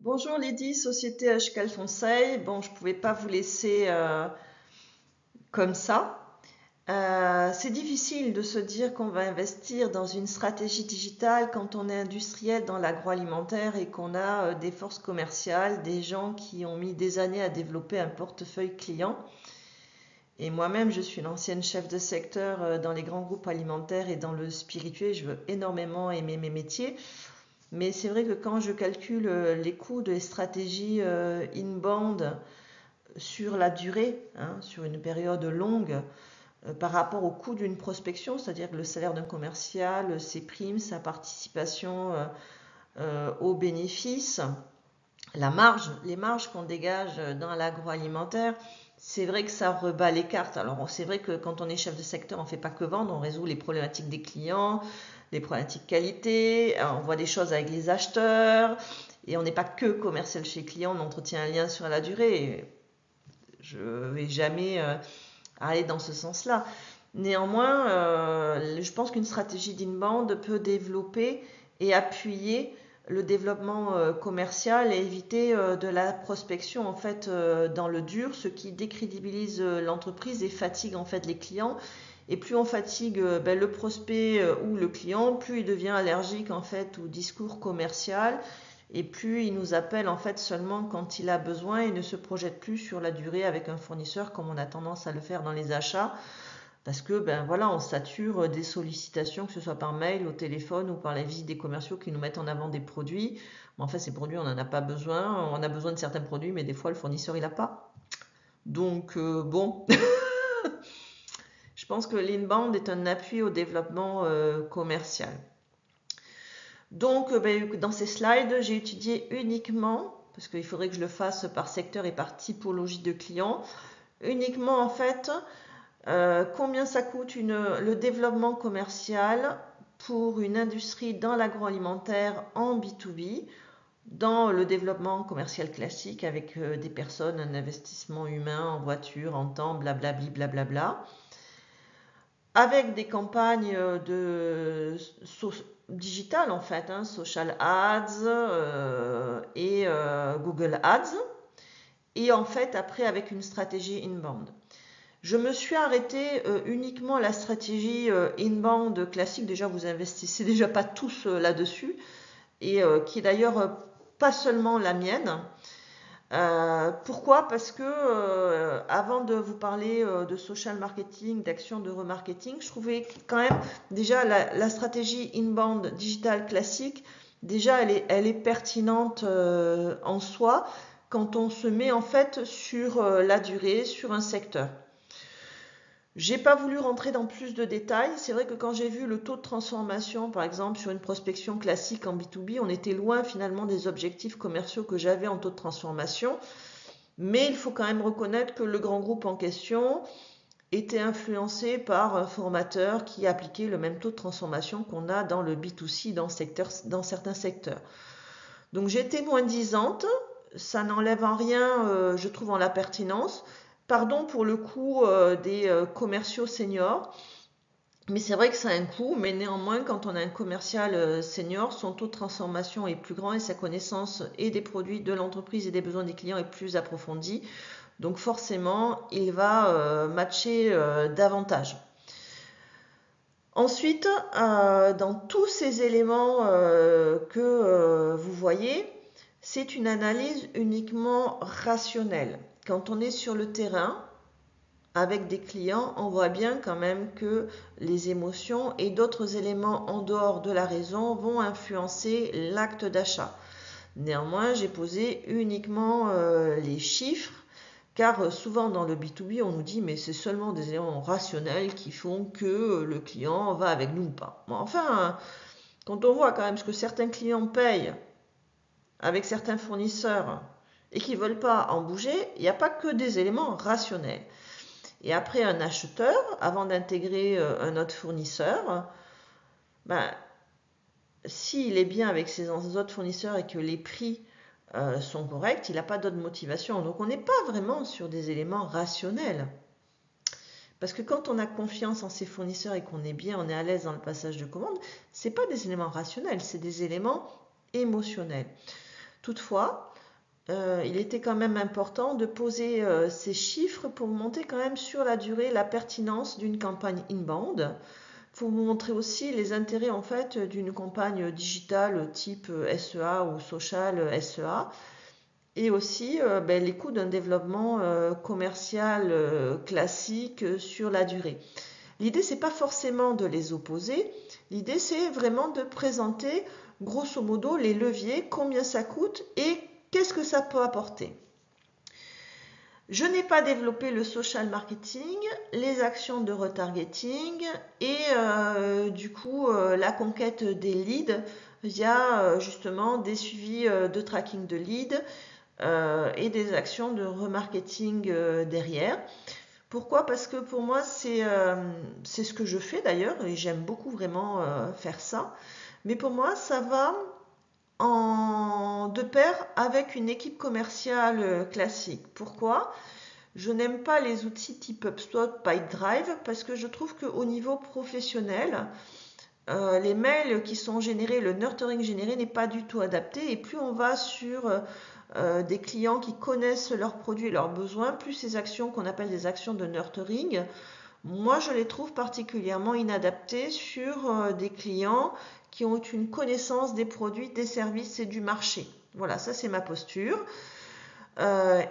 Bonjour Lydie, Société HK Conseil. Bon, je ne pouvais pas vous laisser comme ça. C'est difficile de se dire qu'on va investir dans une stratégie digitale quand on est industriel dans l'agroalimentaire et qu'on a des forces commerciales, des gens qui ont mis des années à développer un portefeuille client. Et moi-même, je suis une ancienne chef de secteur dans les grands groupes alimentaires et dans le spirituel. Je veux énormément aimer mes métiers. Mais c'est vrai que quand je calcule les coûts des stratégies inbound sur la durée, hein, sur une période longue, par rapport au coût d'une prospection, c'est-à-dire le salaire d'un commercial, ses primes, sa participation aux bénéfices, la marge, les marges qu'on dégage dans l'agroalimentaire, c'est vrai que ça rebat les cartes. Alors c'est vrai que quand on est chef de secteur, on ne fait pas que vendre, on résout les problématiques des clients, les problématiques qualité, on voit des choses avec les acheteurs, et on n'est pas que commercial chez les clients, on entretient un lien sur la durée. Je ne vais jamais aller dans ce sens-là. Néanmoins, je pense qu'une stratégie d'inbound peut développer et appuyer le développement commercial et éviter de la prospection en fait dans le dur, ce qui décrédibilise l'entreprise et fatigue en fait les clients. Et plus on fatigue le prospect ou le client, plus il devient allergique en fait au discours commercial et plus il nous appelle en fait seulement quand il a besoin et ne se projette plus sur la durée avec un fournisseur comme on a tendance à le faire dans les achats. Parce que voilà, on sature des sollicitations, que ce soit par mail, au téléphone ou par la visite des commerciaux qui nous mettent en avant des produits. Mais en fait, ces produits, on n'en a pas besoin. On a besoin de certains produits, mais des fois, le fournisseur, il n'a pas. Donc, bon, je pense que l'inbound est un appui au développement commercial. Donc, dans ces slides, j'ai étudié uniquement, parce qu'il faudrait que je le fasse par secteur et par typologie de clients, uniquement en fait combien ça coûte le développement commercial pour une industrie dans l'agroalimentaire en B2B, dans le développement commercial classique avec des personnes, un investissement humain en voiture, en temps, blablabli, blablabla, avec des campagnes digitales en fait, hein, social ads et Google Ads, et en fait après avec une stratégie inbound. Je me suis arrêtée uniquement à la stratégie inbound classique. Déjà, vous investissez déjà pas tous là-dessus, et qui est d'ailleurs pas seulement la mienne. Pourquoi? Parce que avant de vous parler de social marketing, d'action de remarketing, je trouvais quand même déjà la stratégie inbound digital classique, déjà elle est pertinente en soi quand on se met en fait sur la durée, sur un secteur. J'ai pas voulu rentrer dans plus de détails. C'est vrai que quand j'ai vu le taux de transformation, par exemple, sur une prospection classique en B2B, on était loin finalement des objectifs commerciaux que j'avais en taux de transformation. Mais il faut quand même reconnaître que le grand groupe en question était influencé par un formateur qui appliquait le même taux de transformation qu'on a dans le B2C dans certains secteurs. Donc j'étais moins disante, ça n'enlève en rien, je trouve, en la pertinence. Pardon pour le coût des commerciaux seniors, mais c'est vrai que ça a un coût, mais néanmoins, quand on a un commercial senior, son taux de transformation est plus grand et sa connaissance et des produits de l'entreprise et des besoins des clients est plus approfondie. Donc forcément, il va matcher davantage. Ensuite, dans tous ces éléments que vous voyez, c'est une analyse uniquement rationnelle. Quand on est sur le terrain, avec des clients, on voit bien quand même que les émotions et d'autres éléments en dehors de la raison vont influencer l'acte d'achat. Néanmoins, j'ai posé uniquement les chiffres, car souvent dans le B2B, on nous dit mais c'est seulement des éléments rationnels qui font que le client va avec nous ou pas. Bon, enfin, quand on voit quand même ce que certains clients payent avec certains fournisseurs et qui ne veulent pas en bouger, il n'y a pas que des éléments rationnels. Et après, un acheteur, avant d'intégrer un autre fournisseur, s'il est bien avec ses autres fournisseurs et que les prix sont corrects, il n'a pas d'autre motivation. Donc on n'est pas vraiment sur des éléments rationnels. Parce que quand on a confiance en ses fournisseurs et qu'on est bien, on est à l'aise dans le passage de commande, ce n'est pas des éléments rationnels, c'est des éléments émotionnels. Toutefois, il était quand même important de poser ces chiffres pour montrer quand même sur la durée la pertinence d'une campagne inbound. Pour vous montrer aussi les intérêts en fait d'une campagne digitale type SEA ou social SEA et aussi les coûts d'un développement commercial classique sur la durée. L'idée c'est pas forcément de les opposer, l'idée c'est vraiment de présenter grosso modo les leviers, combien ça coûte et qu'est-ce que ça peut apporter. Je n'ai pas développé le social marketing, les actions de retargeting et du coup la conquête des leads via justement des suivis de tracking de leads et des actions de remarketing derrière. Pourquoi? Parce que pour moi c'est ce que je fais d'ailleurs et j'aime beaucoup vraiment faire ça. Mais pour moi ça va de pair avec une équipe commerciale classique. Pourquoi? Je n'aime pas les outils type HubSpot, Pipedrive parce que je trouve qu'au niveau professionnel, les mails qui sont générés, le nurturing généré n'est pas du tout adapté et plus on va sur des clients qui connaissent leurs produits et leurs besoins, plus ces actions qu'on appelle des actions de nurturing, moi je les trouve particulièrement inadaptées sur des clients qui ont une connaissance des produits, des services et du marché. Voilà, ça c'est ma posture.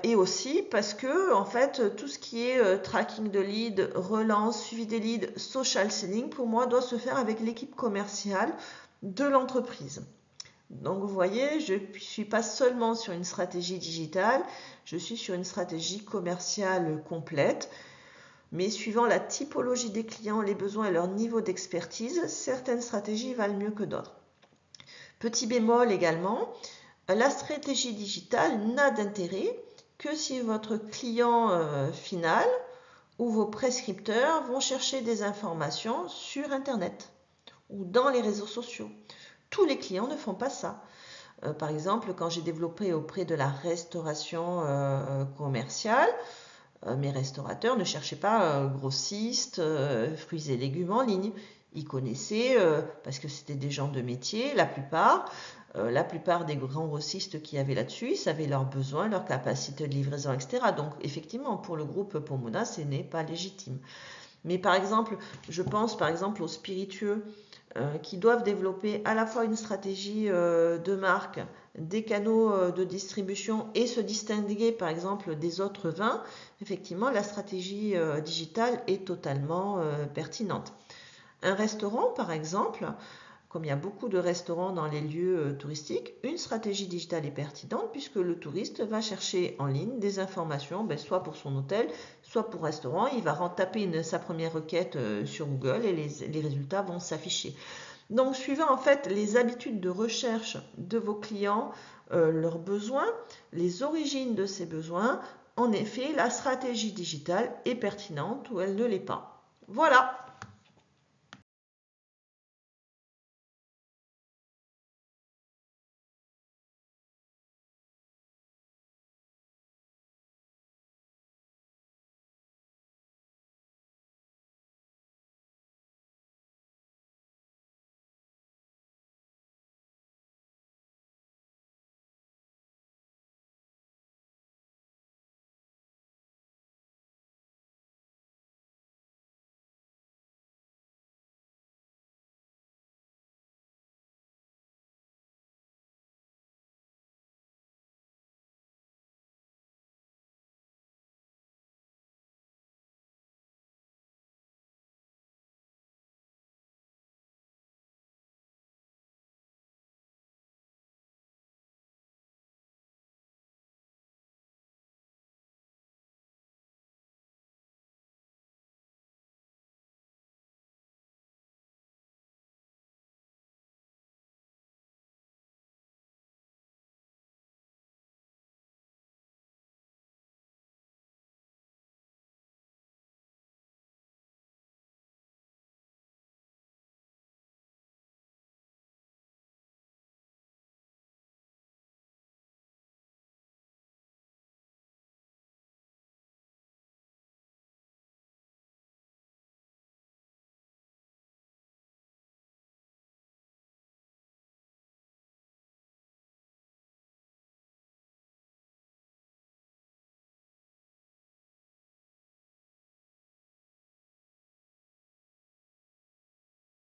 Et aussi parce que en fait tout ce qui est tracking de leads, relance, suivi des leads, social selling pour moi doit se faire avec l'équipe commerciale de l'entreprise. Donc vous voyez, je ne suis pas seulement sur une stratégie digitale, je suis sur une stratégie commerciale complète. Mais suivant la typologie des clients, les besoins et leur niveau d'expertise, certaines stratégies valent mieux que d'autres. Petit bémol également, la stratégie digitale n'a d'intérêt que si votre client final ou vos prescripteurs vont chercher des informations sur Internet ou dans les réseaux sociaux. Tous les clients ne font pas ça. Par exemple, quand j'ai développé auprès de la restauration commerciale, mes restaurateurs ne cherchaient pas grossistes, fruits et légumes en ligne. Ils connaissaient, parce que c'était des gens de métier, la plupart des grands grossistes qui avaient là-dessus, ils savaient leurs besoins, leurs capacités de livraison, etc. Donc effectivement, pour le groupe Pomona, ce n'est pas légitime. Mais par exemple, je pense par exemple aux spiritueux qui doivent développer à la fois une stratégie de marque, des canaux de distribution et se distinguer par exemple des autres vins. Effectivement, la stratégie digitale est totalement pertinente. Un restaurant par exemple, comme il y a beaucoup de restaurants dans les lieux touristiques, une stratégie digitale est pertinente puisque le touriste va chercher en ligne des informations, soit pour son hôtel, soit pour restaurant. Il va taper sa première requête sur Google et les résultats vont s'afficher. Donc, suivant en fait les habitudes de recherche de vos clients, leurs besoins, les origines de ces besoins, en effet, la stratégie digitale est pertinente ou elle ne l'est pas. Voilà.